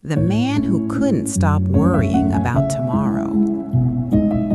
The man who couldn't stop worrying about tomorrow.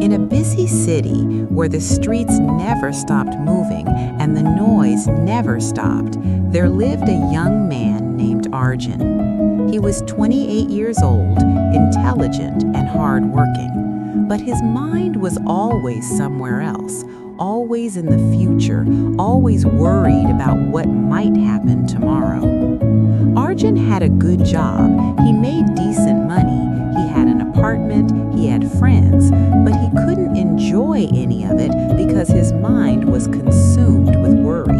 In a busy city where the streets never stopped moving and the noise never stopped, there lived a young man named Arjun. He was 28 years old, intelligent and hardworking, but his mind was always somewhere else, always in the future, always worried about what might happen tomorrow. Arjun had a good job, he made decent money, he had an apartment, he had friends, but he couldn't enjoy any of it because his mind was consumed with worry.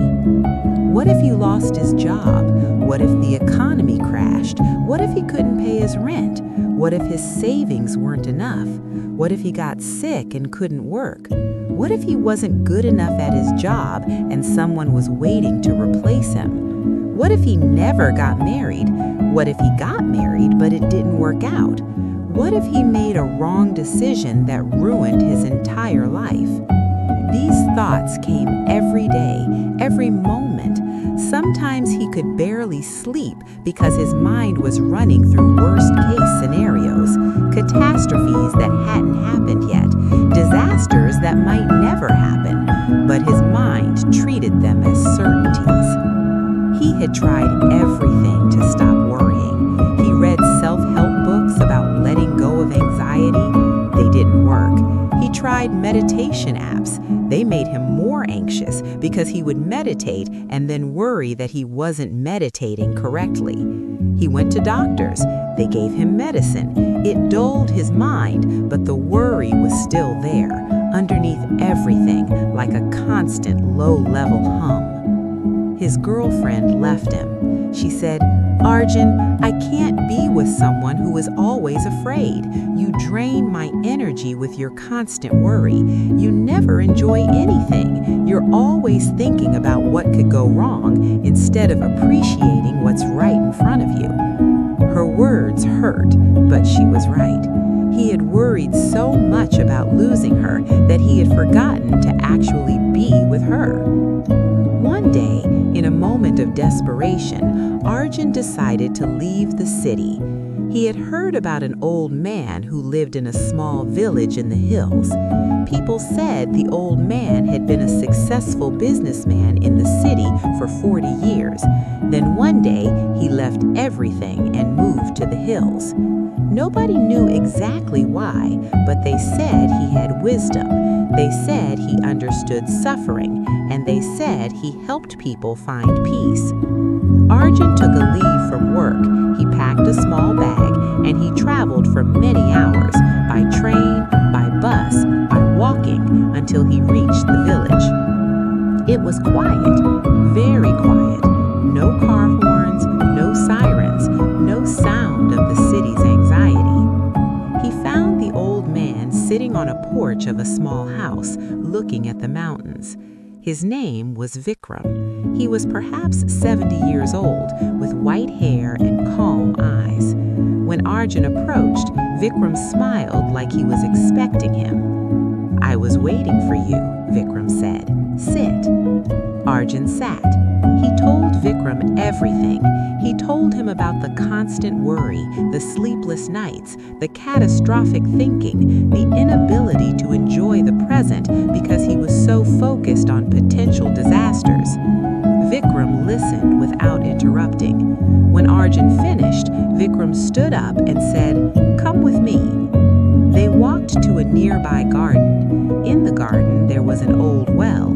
What if he lost his job? What if the economy crashed? What if he couldn't pay his rent? What if his savings weren't enough? What if he got sick and couldn't work? What if he wasn't good enough at his job and someone was waiting to replace him? What if he never got married? What if he got married but it didn't work out? What if he made a wrong decision that ruined his entire life? These thoughts came every day, every moment. Sometimes he could barely sleep because his mind was running through worst-case scenarios, catastrophes that hadn't happened yet, disasters that might never happen, but his mind treated them as certainties. He had tried everything to stop worrying. He read self-help books about letting go of anxiety. They didn't work. He tried meditation apps. They made him more anxious because he would meditate and then worry that he wasn't meditating correctly. He went to doctors. They gave him medicine. It dulled his mind, but the worry was still there, underneath everything, like a constant low-level hum. His girlfriend left him. She said, "Arjun, I can't be with someone who is always afraid. You drain my energy with your constant worry. You never enjoy anything. You're always thinking about what could go wrong instead of appreciating what's right in front of you." Her words hurt, but she was right. He had worried so much about losing her that he had forgotten to actually be with her. One day, in a moment of desperation, Arjun decided to leave the city. He had heard about an old man who lived in a small village in the hills. People said the old man had been a successful businessman in the city for 40 years. Then one day, he left everything and moved to the hills. Nobody knew exactly why, but they said he had wisdom. They said he understood suffering, and they said he helped people find peace. Arjun took a leave from work. He packed a small bag, and he traveled for many hours, by train, by bus, by walking, until he reached the village. It was quiet, very quiet. No car horns, no sirens, no sound of the city's anxiety. He found the old man sitting on a porch of a small house, looking at the mountains. His name was Vikram. He was perhaps 70 years old, with white hair and calm eyes. When Arjun approached, Vikram smiled like he was expecting him. "I was waiting for you," Vikram said. "Sit." Arjun sat. He told Vikram everything. He told him about the constant worry, the sleepless nights, the catastrophic thinking, the inability to enjoy the present because he was so focused on potential disasters. Vikram listened without interrupting. When Arjun finished, Vikram stood up and said, "Come with me." They walked to a nearby garden. In the garden, there was an old well.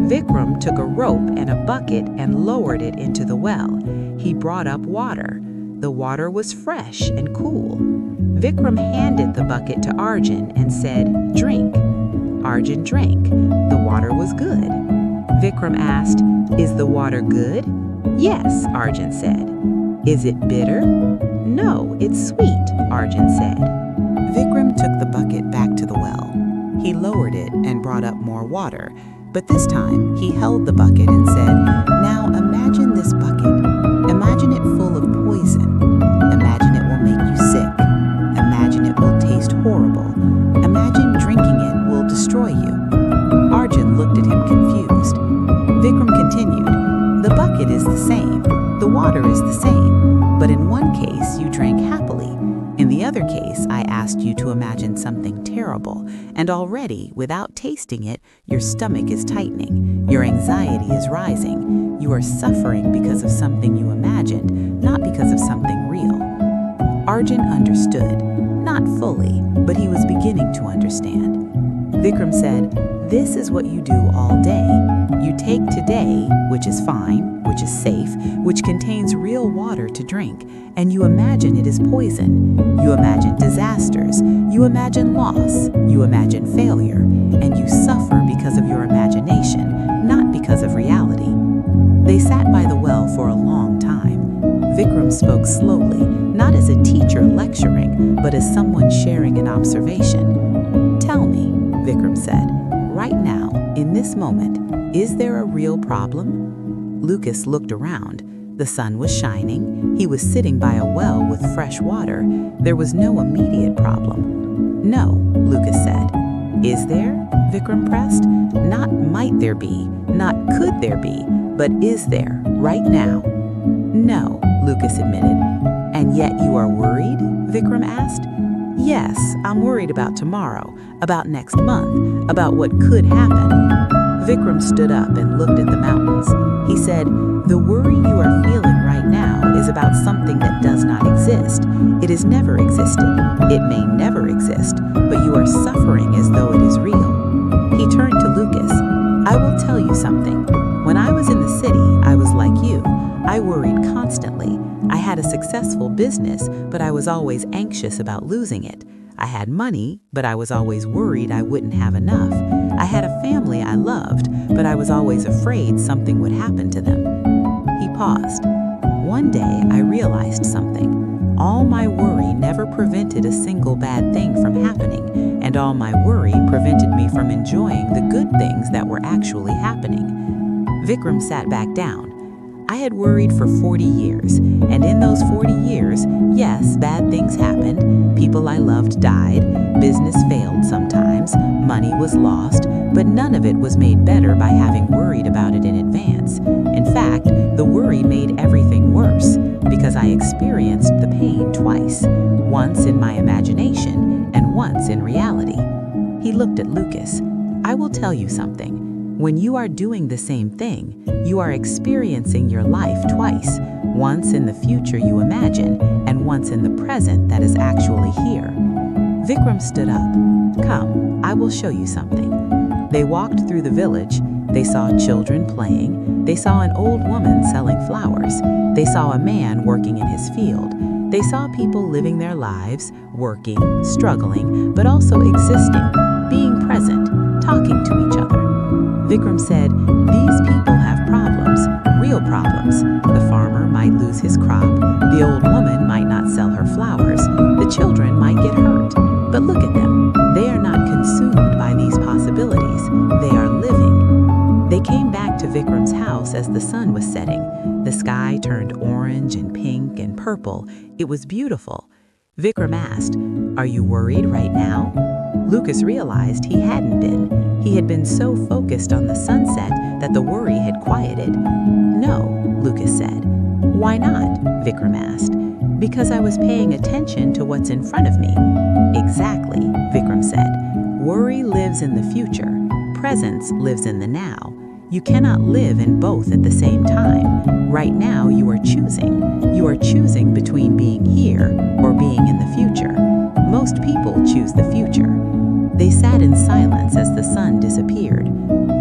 Vikram took a rope and a bucket and lowered it into the well. He brought up water. The water was fresh and cool. Vikram handed the bucket to Arjun and said, "Drink." Arjun drank. The water was good. Vikram asked, "Is the water good?" "Yes," Arjun said. "Is it bitter?" "No, it's sweet," Arjun said. Vikram took the bucket back to the well. He lowered it and brought up more water. But this time, he held the bucket and said, "Now imagine this bucket. Imagine it full of poison. Imagine it will make you sick. Imagine it will taste horrible. Imagine drinking it will destroy you." Arjun looked at him confused. Vikram continued, "The bucket is the same. The water is the same. But in one case, you drank happily. case, I asked you to imagine something terrible, and already, without tasting it, your stomach is tightening, your anxiety is rising, you are suffering because of something you imagined, not because of something real. Arjun understood, not fully, but he was beginning to understand. Vikram said, "This is what you do all day. You take today, which is fine, which is safe, which contains real water to drink, and you imagine it is poison. You imagine disasters, you imagine loss, you imagine failure, and you suffer because of your imagination, not because of reality." They sat by the well for a long time. Vikram spoke slowly, not as a teacher lecturing, but as someone sharing an observation. "Tell me," Vikram said, "right now, in this moment, is there a real problem?" Lucas looked around. The sun was shining. He was sitting by a well with fresh water. There was no immediate problem. "No," Lucas said. "Is there?" Vikram pressed. "Not might there be, not could there be, but is there, right now?" "No," Lucas admitted. "And yet you are worried?" Vikram asked. "Yes, I'm worried about tomorrow, about next month, about what could happen." Vikram stood up and looked at the mountains. He said, "The worry you are feeling right now is about something that does not exist. It has never existed. It may never exist, but you are suffering as though it is real." He turned to Lucas. "I will tell you something. When I was in the city, I was like you. I worried constantly. I had a successful business, but I was always anxious about losing it. I had money, but I was always worried I wouldn't have enough. I had a family I loved, but I was always afraid something would happen to them." He paused. "One day I realized something. All my worry never prevented a single bad thing from happening, and all my worry prevented me from enjoying the good things that were actually happening." Vikram sat back down. "I had worried for 40 years, and in those 40 years, yes, bad things happened. People I loved died, business failed sometimes, money was lost, but none of it was made better by having worried about it in advance. In fact, the worry made everything worse, because I experienced the pain twice, once in my imagination and once in reality." He looked at Lucas. "I will tell you something. When you are doing the same thing, you are experiencing your life twice, once in the future you imagine, and once in the present that is actually here." Vikram stood up. "Come, I will show you something." They walked through the village. They saw children playing. They saw an old woman selling flowers. They saw a man working in his field. They saw people living their lives, working, struggling, but also existing, being present, talking to each other. Vikram said, "These people have problems, real problems. The farmer might lose his crop. The old woman might not sell her flowers. The children might get hurt. But look at them. They are not consumed by these possibilities. They are living." They came back to Vikram's house as the sun was setting. The sky turned orange and pink and purple. It was beautiful. Vikram asked, "Are you worried right now?" Lucas realized he hadn't been. He had been so focused on the sunset that the worry had quieted. "No," Lucas said. "Why not?" Vikram asked. "Because I was paying attention to what's in front of me." "Exactly," Vikram said. "Worry lives in the future. Presence lives in the now. You cannot live in both at the same time. Right now you are choosing. You are choosing between being here or being in the future. Most people choose the future." They sat in silence as the sun disappeared.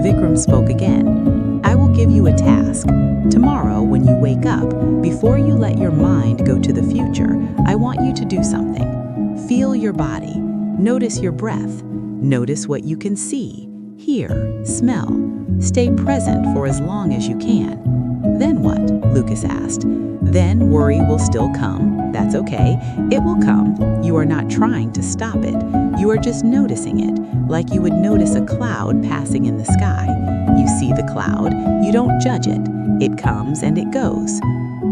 Vikram spoke again. "I will give you a task. Tomorrow, when you wake up, before you let your mind go to the future, I want you to do something. Feel your body. Notice your breath. Notice what you can see, hear, smell. Stay present for as long as you can." "Then what?" Lucas asked. "Then worry will still come. That's okay. It will come. You are not trying to stop it. You are just noticing it, like you would notice a cloud passing in the sky. You see the cloud. You don't judge it. It comes and it goes."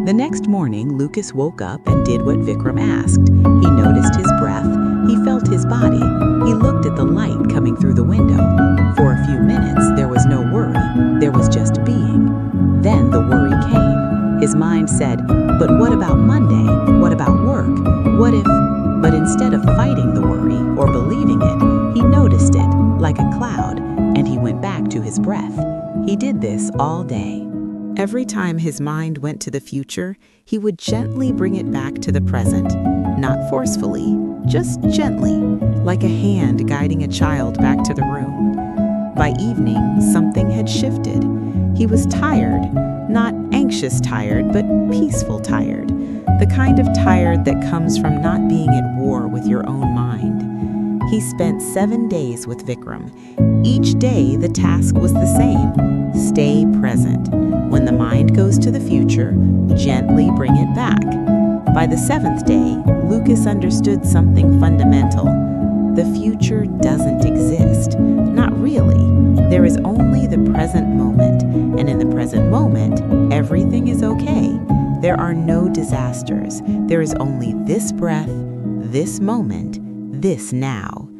The next morning, Lucas woke up and did what Vikram asked. He noticed his breath. He felt his body. He looked at the light coming through the window. For a few minutes, there was no worry. There was just being. Then the worry came. His mind said, "But what about Monday? What about work? What if—" But instead of fighting the worry or believing it, he noticed it like a cloud, and he went back to his breath. He did this all day. Every time his mind went to the future, he would gently bring it back to the present. Not forcefully, just gently, like a hand guiding a child back to the room. By evening, something had shifted. He was tired, not anxious tired, but peaceful tired. The kind of tired that comes from not being at war with your own mind. He spent 7 days with Vikram. Each day, the task was the same. Stay present. When the mind goes to the future, gently bring it back. By the 7th day, Lucas understood something fundamental. The future doesn't exist. Not really. There is only the present moment, and in the present moment, everything is okay. There are no disasters. There is only this breath, this moment, this now.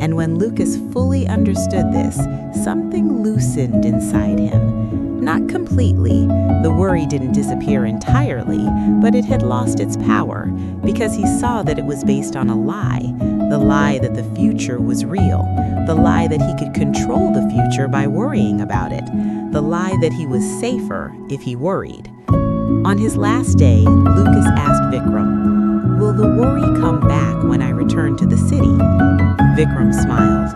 And when Lucas fully understood this, something loosened inside him. Not completely. The worry didn't disappear entirely, but it had lost its power because he saw that it was based on a lie. The lie that the future was real. The lie that he could control the future by worrying about it. The lie that he was safer if he worried. On his last day, Lucas asked Vikram, "Will the worry come back when I return to the city?" Vikram smiled.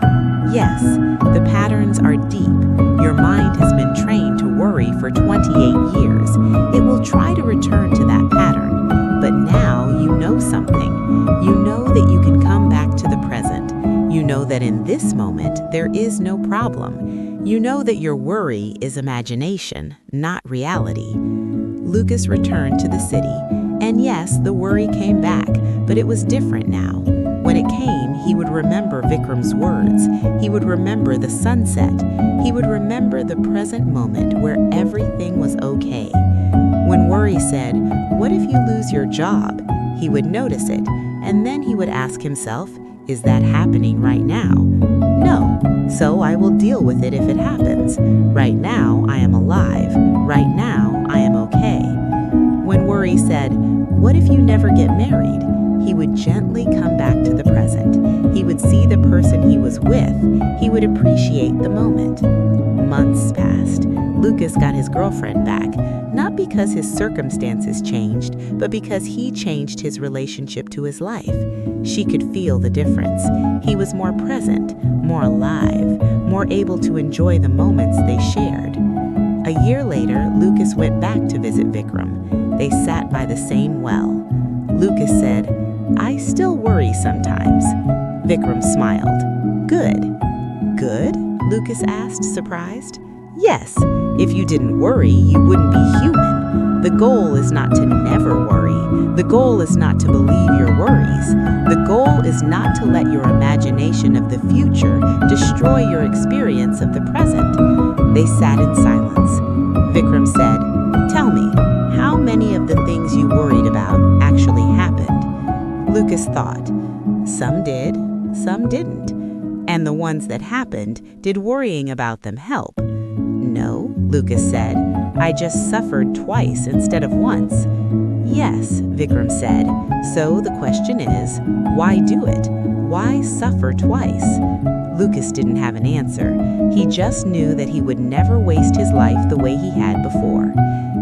"Yes, the patterns are deep. Your mind has been trained to worry for 28 years. It will try to return to that pattern. But now you know something. You know that you can come back to the present. You know that in this moment there is no problem. You know that your worry is imagination, not reality." Lucas returned to the city, and yes, the worry came back, but it was different now. When it came, he would remember Vikram's words. He would remember the sunset. He would remember the present moment where everything was okay. When worry said, "What if you lose your job?" he would notice it, and then he would ask himself, "Is that happening right now?" No, so I will deal with it if it happens. Right now, I am alive. Right now, I am okay. When worry said, "What if you never get married?" he would gently come back to the present. He would see the person he was with. He would appreciate the moment. Months passed. Lucas got his girlfriend back, not because his circumstances changed, but because he changed his relationship to his life. She could feel the difference. He was more present, more alive, more able to enjoy the moments they shared. A year later, Lucas went back to visit Vikram. They sat by the same well. Lucas said, "I still worry sometimes." Vikram smiled. "Good." "Good?" Lucas asked, surprised. "Yes, if you didn't worry, you wouldn't be human. The goal is not to never worry. The goal is not to believe your worries. The goal is not to let your imagination of the future destroy your experience of the present." They sat in silence. Vikram said, "Tell me, how many of the things you worried about actually happened?" Lucas thought. Some did, some didn't. And the ones that happened, did worrying about them help? No, Lucas said. I just suffered twice instead of once. Yes, Vikram said. So the question is, why do it? Why suffer twice? Lucas didn't have an answer. He just knew that he would never waste his life the way he had before.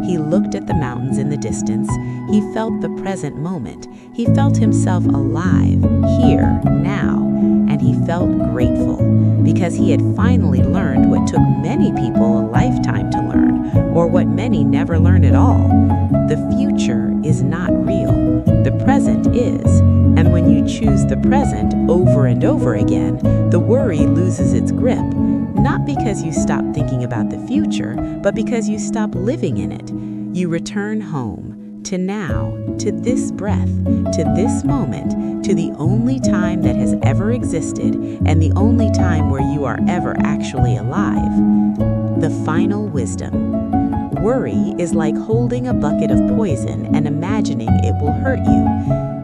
He looked at the mountains in the distance. He felt the present moment. He felt himself alive, here, now, and he felt grateful because he had finally learned what took many people a lifetime to learn, or what many never learn at all. The future is not real. The present is. And when you choose the present over and over again, the worry loses its grip, not because you stop thinking about the future, but because you stop living in it. You return home, to now, to this breath, to this moment, to the only time that has ever existed and the only time where you are ever actually alive. The final wisdom. Worry is like holding a bucket of poison and imagining it will hurt you.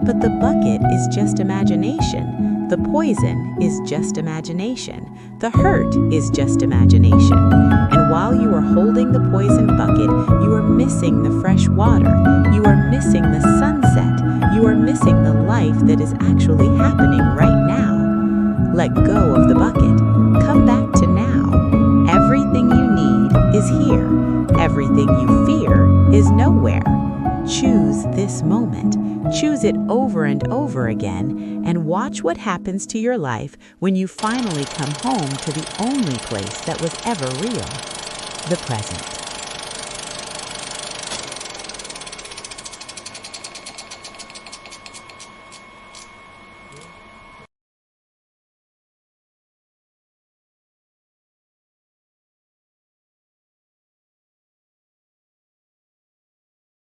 But the bucket is just imagination. The poison is just imagination. The hurt is just imagination. And while you are holding the poisoned bucket, you are missing the fresh water. You are missing the sunset. You are missing the life that is actually happening right now. Let go of the bucket. Come back to now. Everything you need is here. Everything you fear is nowhere. Choose this moment. Choose it over and over again, and watch what happens to your life when you finally come home to the only place that was ever real, the present.